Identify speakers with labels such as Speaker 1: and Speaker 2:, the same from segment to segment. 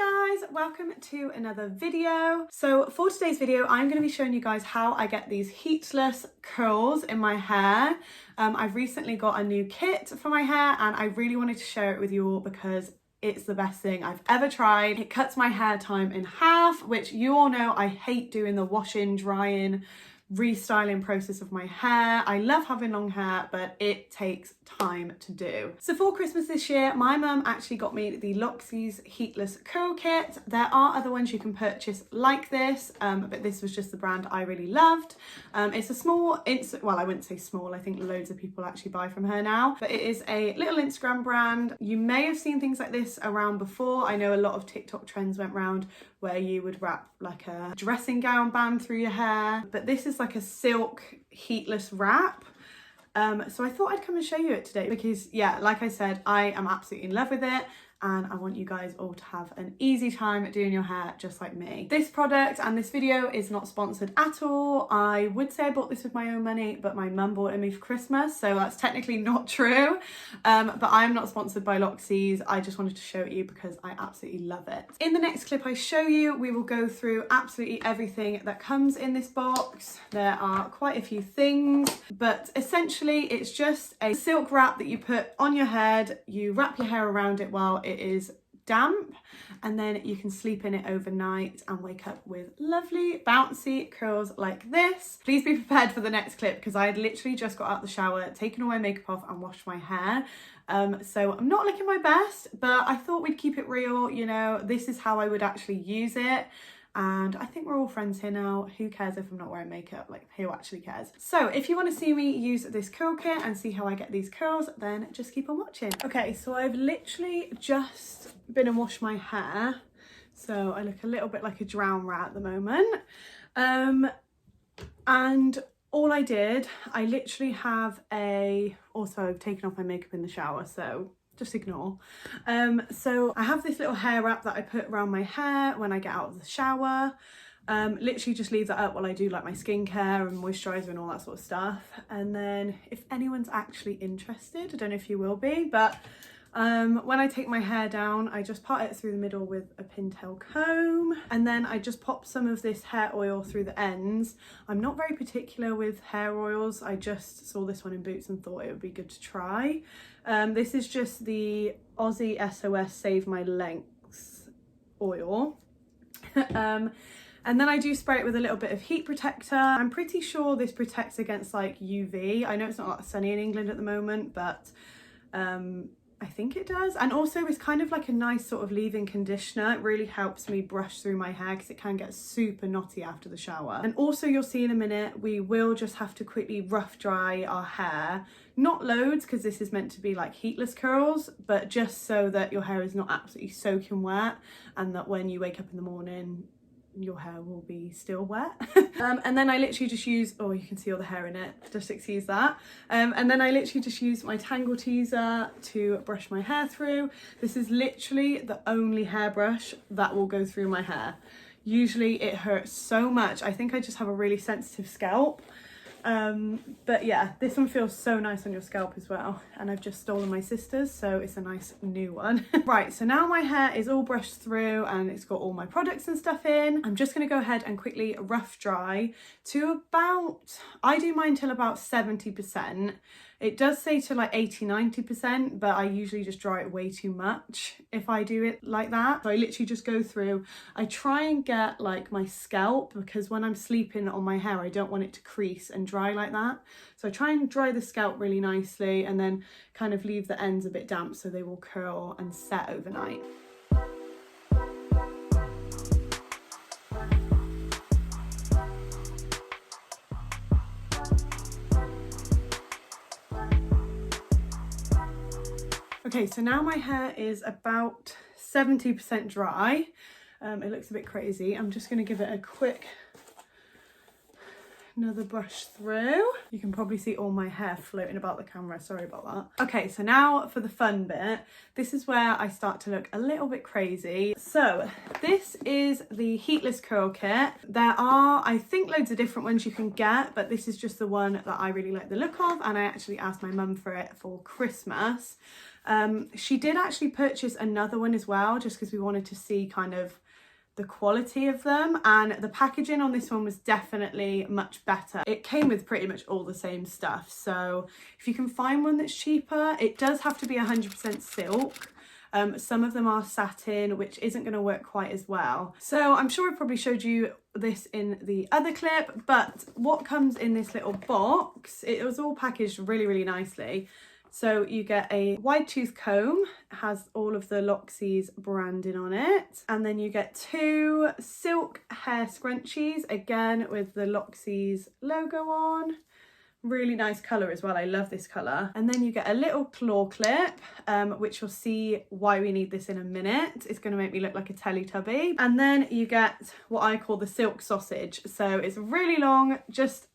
Speaker 1: Hi guys, welcome to another video. So for today's video, I'm going to be showing you guys how I get these heatless curls in my hair. I've recently got a new kit for my hair and I really wanted to share it with you all because it's the best thing I've ever tried. It cuts my hair time in half, which you all know I hate doing the washing, drying, restyling process of my hair. I love having long hair, but it takes time to do. So for Christmas this year, my mum actually got me the lovelies heatless curl kit. There are other ones you can purchase like this, but this was just the brand I really loved. It's a small, well, I wouldn't say small, I think loads of people actually buy from her now, but it is a little Instagram brand. You may have seen things like this around before. I know a lot of TikTok trends went round where you would wrap like a dressing gown band through your hair, but this is like a silk heatless wrap. So I thought I'd come and show you it today because yeah, like I said, I am absolutely in love with it and I want you guys all to have an easy time doing your hair just like me. This product and this video is not sponsored at all. I would say I bought this with my own money, but my mum bought it me for Christmas, so that's technically not true. But I'm not sponsored by lovelies. I just wanted to show it you because I absolutely love it. In the next clip I show you, we will go through absolutely everything that comes in this box. There are quite a few things, but essentially it's just a silk wrap that you put on your head. You wrap your hair around it while it is damp, and then you can sleep in it overnight and wake up with lovely bouncy curls like this. Please be prepared for the next clip because I had literally just got out the shower, taken all my makeup off and washed my hair. So I'm not looking my best, but I thought we'd keep it real. You know, this is how I would actually use it. And I think we're all friends here now. Who cares if I'm not wearing makeup? Like, who actually cares? So if you want to see me use this curl kit and see how I get these curls, then just keep on watching. Okay, so I've literally just been and washed my hair. So I look a little bit like a drown rat at the moment. And all I did, I literally have also I've taken off my makeup in the shower, so just ignore. So I have this little hair wrap that I put around my hair when I get out of the shower. Literally just leave that up while I do like my skincare and moisturizer and all that sort of stuff. And then if anyone's actually interested, I don't know if you will be, but when I take my hair down, I just part it through the middle with a pintail comb, and then I just pop some of this hair oil through the ends. I'm not very particular with hair oils. I just saw this one in Boots and thought it would be good to try. This is just the Aussie SOS Save My Lengths oil. And then I do spray it with a little bit of heat protector. I'm pretty sure this protects against like UV. I know it's not that sunny in England at the moment, but I think it does. And also it's kind of like a nice sort of leave-in conditioner. It really helps me brush through my hair because it can get super knotty after the shower. And also you'll see in a minute, we will just have to quickly rough dry our hair. Not loads because this is meant to be like heatless curls, but just so that your hair is not absolutely soaking wet and that when you wake up in the morning, your hair will be still wet. And then I literally just use, oh, you can see all the hair in it, just excuse that. And then I literally just use my tangle teaser to brush my hair through. This is literally the only hairbrush that will go through my hair. Usually it hurts so much. I think I just have a really sensitive scalp. But yeah, this one feels so nice on your scalp as well, and I've just stolen my sister's, so it's a nice new one. Right, so now my hair is all brushed through and it's got all my products and stuff in. I'm just going to go ahead and quickly rough dry to about, I do mine till about 70%. It does say to like 80-90%, but I usually just dry it way too much if I do it like that. So I literally just go through, I try and get like my scalp, because when I'm sleeping on my hair, I don't want it to crease and dry like that. So I try and dry the scalp really nicely and then kind of leave the ends a bit damp so they will curl and set overnight. Okay, so now my hair is about 70% dry. It looks a bit crazy. I'm just going to give it a quick another brush through. You can probably see all my hair floating about the camera, sorry about that. Okay, so now for the fun bit. This is where I start to look a little bit crazy. So this is the heatless curl kit. There are, I think, loads of different ones you can get, but this is just the one that I really like the look of, and I actually asked my mum for it for Christmas. She did actually purchase another one as well, just because we wanted to see kind of the quality of them, and the packaging on this one was definitely much better. It came with pretty much all the same stuff, so if you can find one that's cheaper, it does have to be 100% silk. Some of them are satin, which isn't going to work quite as well. So I'm sure I probably showed you this in the other clip, but what comes in this little box, it was all packaged really, really nicely. So you get a wide tooth comb, has all of the Lovelies branding on it. And then you get 2 silk hair scrunchies, again with the Lovelies logo on. Really nice colour as well, I love this colour. And then you get a little claw clip, which you'll see why we need this in a minute. It's going to make me look like a Teletubby. And then you get what I call the silk sausage. So it's really long, just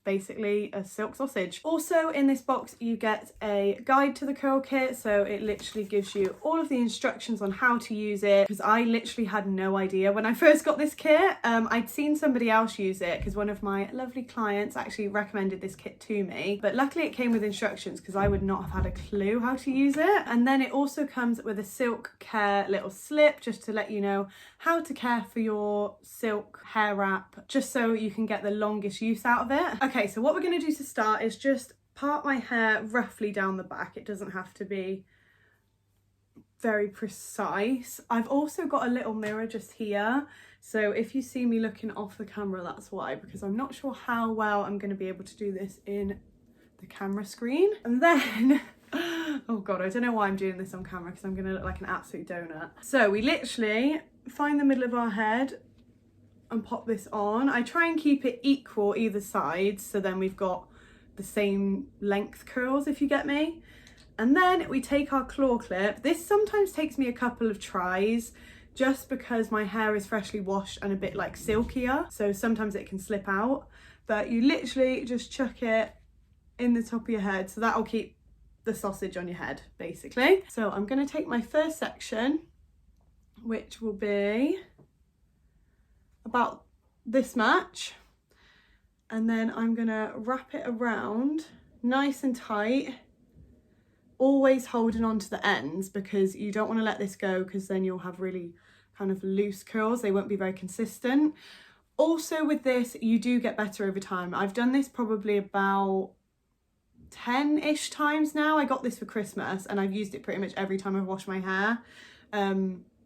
Speaker 1: basically a silk sausage. Also in this box you get a guide to the curl kit, so it literally gives you all of the instructions on how to use it, because I literally had no idea when I first got this kit. I'd seen somebody else use it because one of my lovely clients actually recommended this kit to me, but luckily it came with instructions because I would not have had a clue how to use it. And then it also comes with a silk care little slip, just to let you know how to care for your silk hair wrap, just so you can get the longest use out of it. Okay, so what we're going to do to start is just part my hair roughly down the back. It doesn't have to be very precise. I've also got a little mirror just here, so if you see me looking off the camera, that's why, because I'm not sure how well I'm going to be able to do this in the camera screen. And then oh god, I don't know why I'm doing this on camera, because I'm going to look like an absolute donut. So we literally find the middle of our head and pop this on. I try and keep it equal either side, so then we've got the same length curls, if you get me. And then we take our claw clip. This sometimes takes me a couple of tries, just because my hair is freshly washed and a bit like silkier, so sometimes it can slip out, but you literally just chuck it in the top of your head, so that'll keep the sausage on your head basically. So I'm going to take my first section, which will be about this much, and then I'm gonna wrap it around nice and tight, always holding on to the ends, because you don't want to let this go, because then you'll have really kind of loose curls. They won't be very consistent. Also with this, you do get better over time. I've done this probably about 10-ish times now. I got this for Christmas and I've used it pretty much every time I've washed my hair.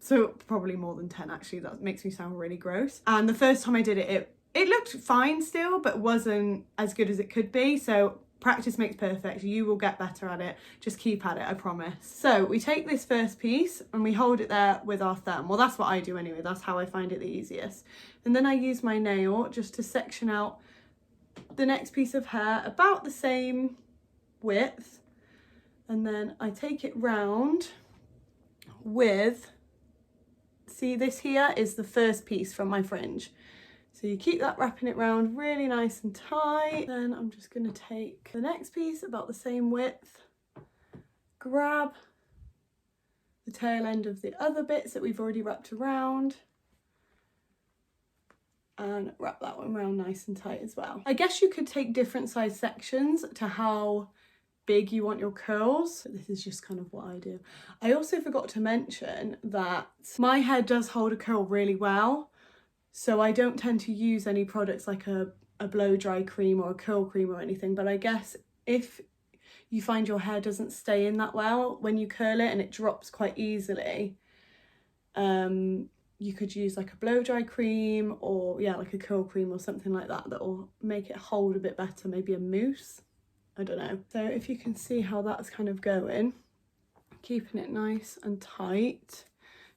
Speaker 1: So probably more than 10 actually. That makes me sound really gross. And the first time I did it, it looked fine still, but wasn't as good as it could be. So practice makes perfect. You will get better at it. Just keep at it, I promise. So we take this first piece and we hold it there with our thumb. Well, that's what I do anyway. That's how I find it the easiest. And then I use my nail just to section out the next piece of hair about the same width. And then I take it round with, see, this here is the first piece from my fringe. So you keep that, wrapping it round really nice and tight. Then I'm just going to take the next piece about the same width, grab the tail end of the other bits that we've already wrapped around, and wrap that one around nice and tight as well. I guess you could take different size sections to how big you want your curls. This is just kind of what I do. I also forgot to mention that my hair does hold a curl really well, so I don't tend to use any products like a blow dry cream or a curl cream or anything. But I guess if you find your hair doesn't stay in that well when you curl it and it drops quite easily, you could use like a blow dry cream, or yeah, like a curl cream or something like that, that will make it hold a bit better, maybe a mousse, I don't know. So if you can see how that's kind of going, keeping it nice and tight,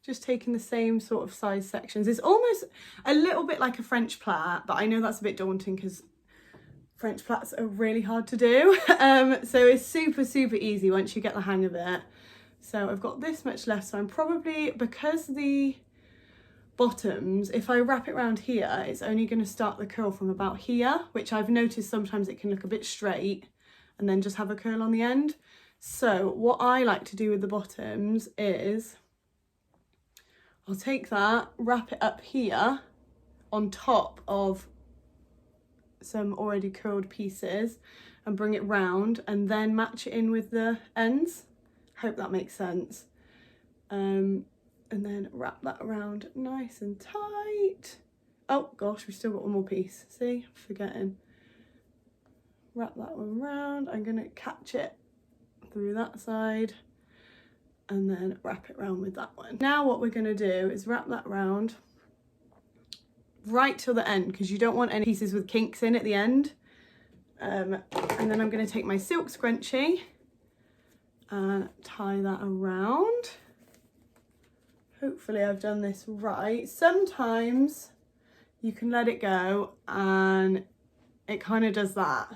Speaker 1: just taking the same sort of size sections. It's almost a little bit like a French plait, but I know that's a bit daunting because French plaits are really hard to do. So it's super, super easy once you get the hang of it. So I've got this much left, so I'm probably, because the bottoms, if I wrap it around here, it's only going to start the curl from about here, which I've noticed sometimes it can look a bit straight and then just have a curl on the end. So what I like to do with the bottoms is I'll take that, wrap it up here on top of some already curled pieces and bring it round, and then match it in with the ends Hope that makes sense. And then wrap that around nice and tight. Oh gosh, we've still got one more piece. See, forgetting. Wrap that one round. I'm gonna catch it through that side and then wrap it round with that one. Now what we're gonna do is wrap that round right till the end, because you don't want any pieces with kinks in at the end. And then I'm gonna take my silk scrunchie and tie that around. Hopefully I've done this right. Sometimes you can let it go and it kind of does that.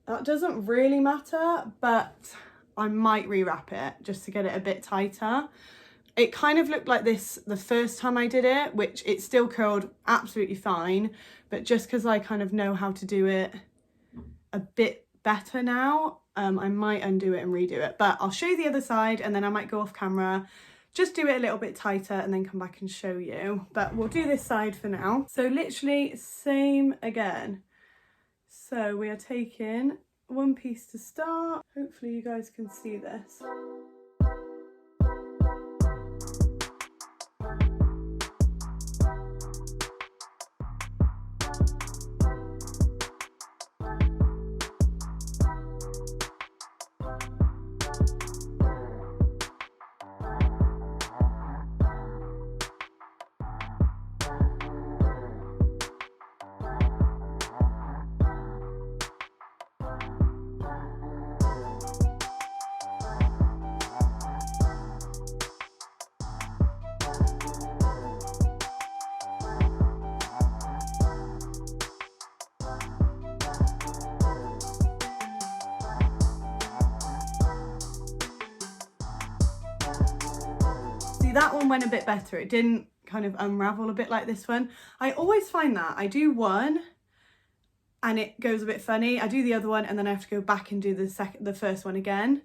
Speaker 1: That doesn't really matter, but I might rewrap it just to get it a bit tighter. It kind of looked like this the first time I did it, which it still curled absolutely fine, but just because I kind of know how to do it a bit better now, I might undo it and redo it. But I'll show you the other side and then I might go off camera, just do it a little bit tighter and then come back and show you. But we'll do this side for now. So literally same again. So we are taking one piece to start. Hopefully you guys can see this. That one went a bit better. It didn't kind of unravel a bit like this one. I always find that I do one and it goes a bit funny. I do the other one and then I have to go back and do the first one again.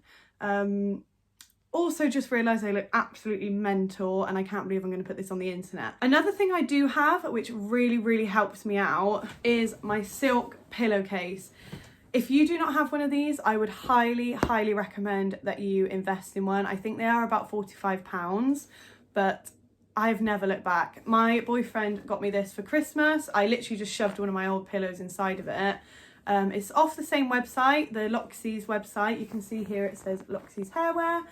Speaker 1: Also just realised I look absolutely mental and I can't believe I'm going to put this on the internet. Another thing I do have, which really helps me out, is my silk pillowcase. If you do not have one of these, I would highly recommend that you invest in one. I think they are about £45, but I've never looked back. My boyfriend got me this for Christmas. I literally just shoved one of my old pillows inside of it. It's off the same website, the Lovelies website. You can see here it says Lovelies Hairwear.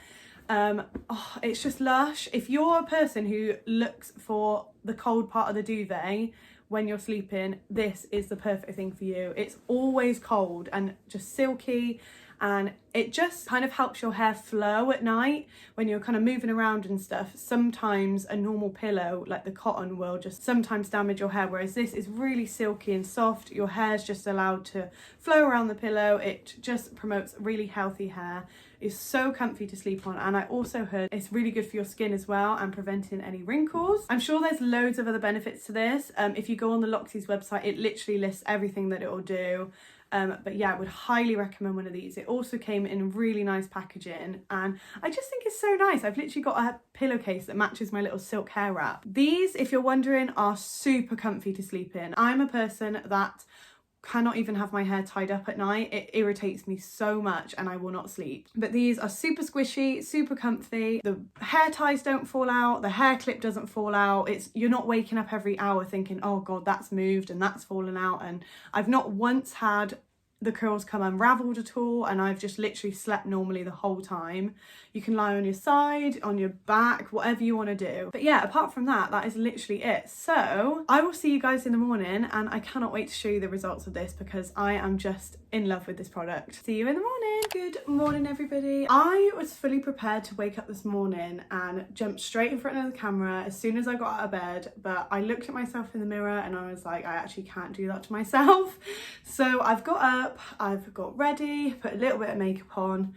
Speaker 1: Oh, it's just lush. If you're a person who looks for the cold part of the duvet when you're sleeping, this is the perfect thing for you. It's always cold and just silky, and it just kind of helps your hair flow at night when you're kind of moving around and stuff. Sometimes a normal pillow like the cotton will just sometimes damage your hair, whereas this is really silky and soft. Your hair's just allowed to flow around the pillow. It just promotes really healthy hair. It's so comfy to sleep on, and I also heard it's really good for your skin as well and preventing any wrinkles. I'm sure there's loads of other benefits to this. If you go on the Lovelies website, it literally lists everything that it will do. But yeah, I would highly recommend one of these. It also came in really nice packaging and I just think it's so nice. I've literally got a pillowcase that matches my little silk hair wrap. These, if you're wondering, are super comfy to sleep in. I'm a person that cannot even have my hair tied up at night. It irritates me so much and I will not sleep. But these are super squishy, super comfy. The hair ties don't fall out, the hair clip doesn't fall out. You're not waking up every hour thinking, oh God, that's moved and that's fallen out. And I've not once had the curls come unraveled at all, and I've just literally slept normally the whole time. You can lie on your side, on your back, whatever you want to do. But yeah, apart from that, that is literally it. So I will see you guys in the morning, and I cannot wait to show you the results of this because I am just in love with this product. See you in the morning. Good morning, everybody. I was fully prepared to wake up this morning and jump straight in front of the camera as soon as I got out of bed, but I looked at myself in the mirror and I was like, I actually can't do that to myself. So I've got up, I've got ready, put a little bit of makeup on,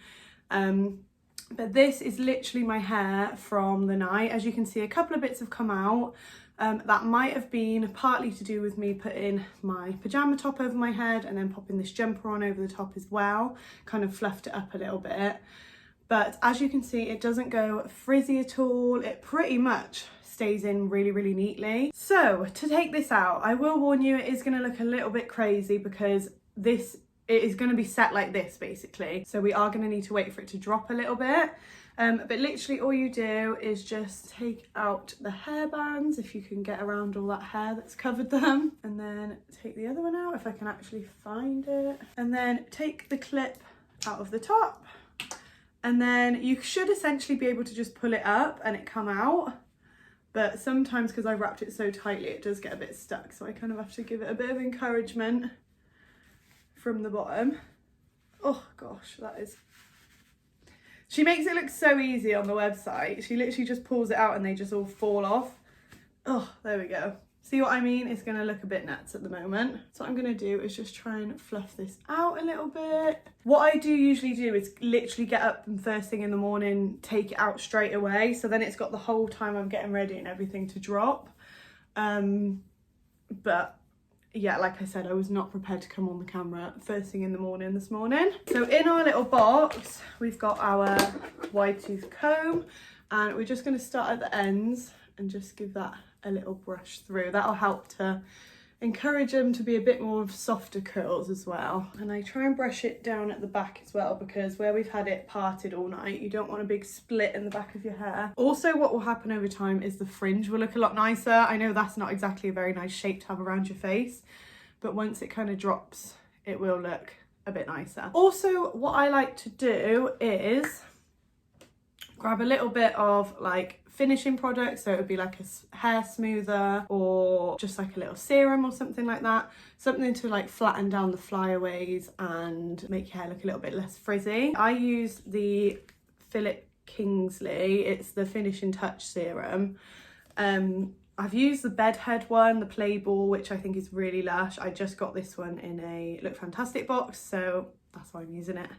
Speaker 1: but this is literally my hair from the night. As you can see, a couple of bits have come out. That might have been partly to do with me putting my pyjama top over my head and then popping this jumper on over the top as well, kind of fluffed it up a little bit. But as you can see, it doesn't go frizzy at all. It pretty much stays in really neatly. So to take this out, I will warn you, it is going to look a little bit crazy because this it is going to be set like this basically. So we are going to need to wait for it to drop a little bit. But literally all you do is just take out the hair bands, if you can get around all that hair that's covered them, and then take the other one out if I can actually find it, and then take the clip out of the top, and then you should essentially be able to just pull it up and it come out. But sometimes because I wrapped it so tightly it does get a bit stuck, so I kind of have to give it a bit of encouragement from the bottom. Oh gosh, that is... She makes it look so easy on the website. She literally just pulls it out and they just all fall off. Oh, there we go. See what I mean? It's going to look a bit nuts at the moment. So what I'm going to do is just try and fluff this out a little bit. What I do usually do is literally get up and first thing in the morning, take it out straight away. So then it's got the whole time I'm getting ready and everything to drop. But yeah, like I said, I was not prepared to come on the camera first thing in the morning this morning. So in our little box, we've got our wide tooth comb, and we're just going to start at the ends and just give that a little brush through. That'll help to encourage them to be a bit more of softer curls as well. And I try and brush it down at the back as well, because where we've had it parted all night, you don't want a big split in the back of your hair. Also, what will happen over time is the fringe will look a lot nicer. I know that's not exactly a very nice shape to have around your face, but once it kind of drops, it will look a bit nicer. Also, what I like to do is grab a little bit of like finishing product, so it would be like a hair smoother or just like a little serum or something like that, something to like flatten down the flyaways and make your hair look a little bit less frizzy. I use the Philip Kingsley, it's the finishing touch serum. I've used the bedhead one, the play ball, which I think is really lush. I just got this one in a Look Fantastic box, so that's why I'm using it.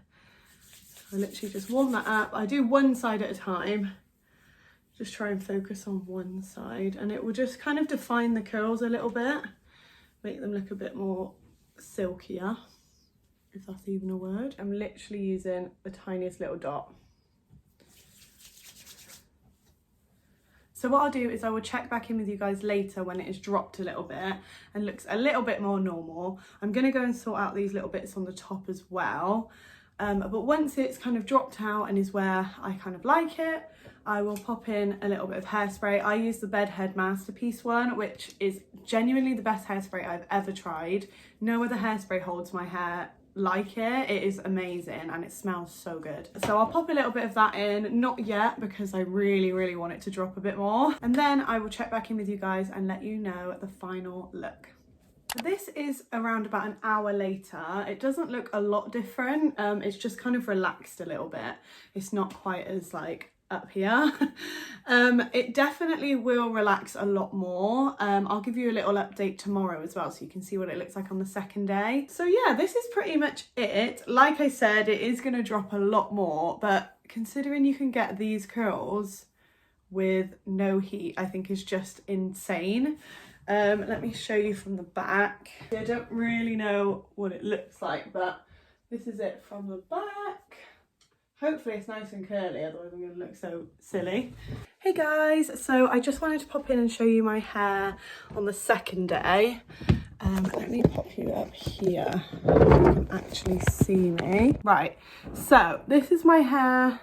Speaker 1: So I literally just warm that up. I do one side at a time. Just try and focus on one side, and it will just kind of define the curls a little bit, make them look a bit more silkier, if that's even a word. I'm literally using the tiniest little dot. So what I'll do is I will check back in with you guys later when it has dropped a little bit and looks a little bit more normal. I'm going to go and sort out these little bits on the top as well. But once it's kind of dropped out and is where I kind of like it, I will pop in a little bit of hairspray. I use the Bedhead Masterpiece one, which is genuinely the best hairspray I've ever tried. No other hairspray holds my hair like it. It is amazing and it smells so good. So I'll pop a little bit of that in, not yet because I really want it to drop a bit more. And then I will check back in with you guys and let you know the final look. This is around about an hour later. It doesn't look a lot different. It's just kind of relaxed a little bit. It's not quite as like up here. It definitely will relax a lot more. I'll give you a little update tomorrow as well so you can see what it looks like on the second day. So yeah, this is pretty much it. Like I said, it is going to drop a lot more, but considering you can get these curls with no heat, I think is just insane. Let me show you from the back. I don't really know what it looks like, but this is it from the back. Hopefully it's nice and curly, otherwise I'm going to look so silly. Hey guys, so I just wanted to pop in and show you my hair on the second day. Let me pop you up here so you can actually see me. Right, so this is my hair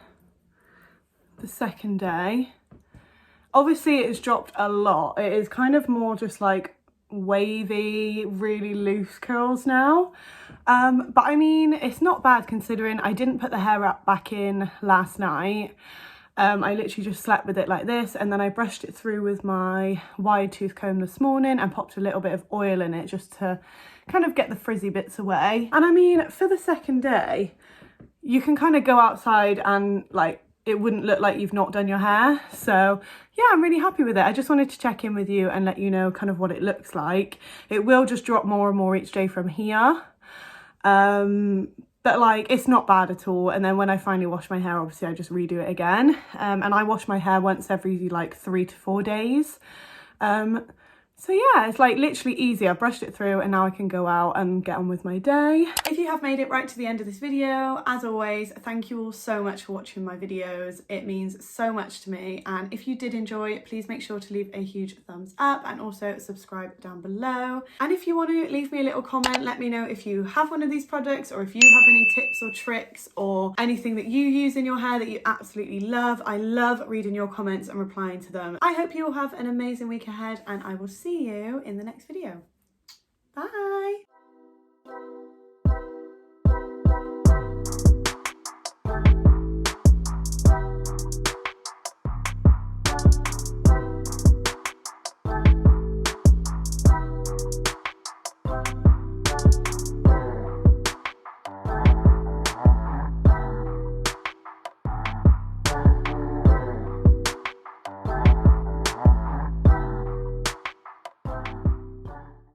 Speaker 1: the second day. Obviously it's dropped a lot. It is kind of more just like wavy, really loose curls now. But I mean, it's not bad considering I didn't put the hair wrap back in last night. I literally just slept with it like this, and then I brushed it through with my wide tooth comb this morning and popped a little bit of oil in it just to kind of get the frizzy bits away. And I mean, for the second day, you can kind of go outside and like, it wouldn't look like you've not done your hair. So yeah, I'm really happy with it. I just wanted to check in with you and let you know kind of what it looks like. It will just drop more and more each day from here. But like, it's not bad at all. And then when I finally wash my hair, obviously I just redo it again. And I wash my hair once every like 3 to 4 days. So yeah, it's like literally easy. I brushed it through and now I can go out and get on with my day. If you have made it right to the end of this video, as always, thank you all so much for watching my videos. It means so much to me. And if you did enjoy, please make sure to leave a huge thumbs up and also subscribe down below. And if you want to leave me a little comment, let me know if you have one of these products or if you have any tips or tricks or anything that you use in your hair that you absolutely love. I love reading your comments and replying to them. I hope you all have an amazing week ahead and I will see you in the next video. Bye.